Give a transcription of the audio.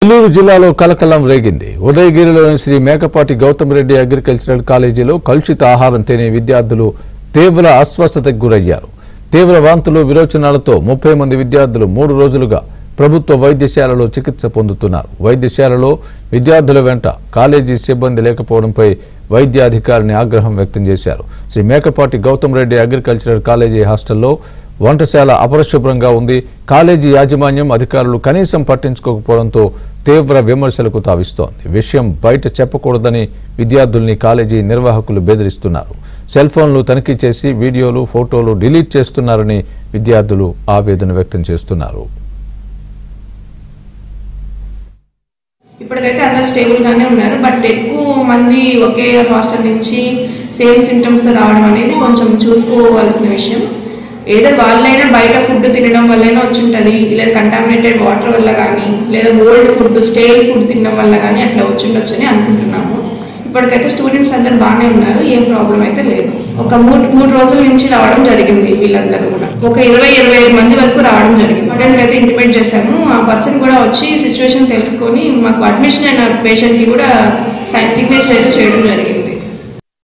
నెల్లూరు జిల్లాలో కలకలం రేగింది. ఉదయగిరిలోని శ్రీ మేకపాటి గౌతమ్ రెడ్డి అగ్రికల్చరల్ కాలేజీలో కలుషిత ఆహారం తినే విద్యార్థులు తీవ్ర అస్వస్థతకు గురయ్యారు. తీవ్ర వాంతులు విరోచనాలతో 30 మంది విద్యార్థులు 3 రోజులుగా ప్రభుత్వ వైద్యశాలలో చికిత్స పొందుతున్నారు. వైద్యశాలలో విద్యార్థుల వెంట కాలేజీ సిబ్బంది లేకపోవడంపై వైద్యాధికారిని ఆగ్రహం వ్యక్తం చేశారు. శ్రీ మేకపాటి గౌతమ్ రెడ్డి అగ్రికల్చరల్ కాలేజీ హాస్టల్లో వంటశాల అపరిశుభ్రంగా ఉంది. కాలేజీ యాజమాన్యం అధికారులు కనీసం పట్టించుకోకపోవడంతో తీవ్ర విమర్శలకు తావిస్తోంది. విషయం బయట చెప్పకూడదని విద్యార్థుల్ని కాలేజీ నిర్వాహకులు బెదిరిస్తున్నారు. సెల్ ఫోన్లు తనిఖీ చేసి వీడియోలు, ఫోటోలు డిలీట్ చేస్తున్నారని విద్యార్థులు ఆవేదన వ్యక్తం చేస్తున్నారు. ఇప్పటికైతే అందరూ స్టేబుల్ గానే ఉన్నారు. బట్ ఎక్కువ మంది ఒకే హాస్టల్ నుంచి సేమ్ సింటమ్స్ రావడం అనేది కొంచెం చూసుకోవాల్సిన విషయం. ఏదో వాళ్ళైనా బయట ఫుడ్ తినడం వల్లైనా వచ్చి ఉంటుంది, లేదా కంటామినేటెడ్ వాటర్ వల్ల కానీ, లేదా ఓల్డ్ ఫుడ్, స్టేల్ ఫుడ్ తినడం వల్ల కానీ అట్లా వచ్చి ఉండొచ్చు అని అనుకుంటున్నాము. ఇప్పటికైతే స్టూడెంట్స్ అందరు బాగానే ఉన్నారు, ఏం ప్రాబ్లం అయితే లేదు. ఒక మూడు రోజుల నుంచి రావడం జరిగింది. వీళ్ళందరూ కూడా ఒక 20-25 మంది వరకు రావడం జరిగింది. వార్డెన్కి అయితే ఇంటిమేట్ చేశాము. ఆ పర్సన్ కూడా వచ్చి సిచ్యువేషన్ తెలుసుకొని మాకు అడ్మిషన్ అయిన పేషెంట్కి కూడా సిగ్నేచర్ అయితే చేయడం జరిగింది.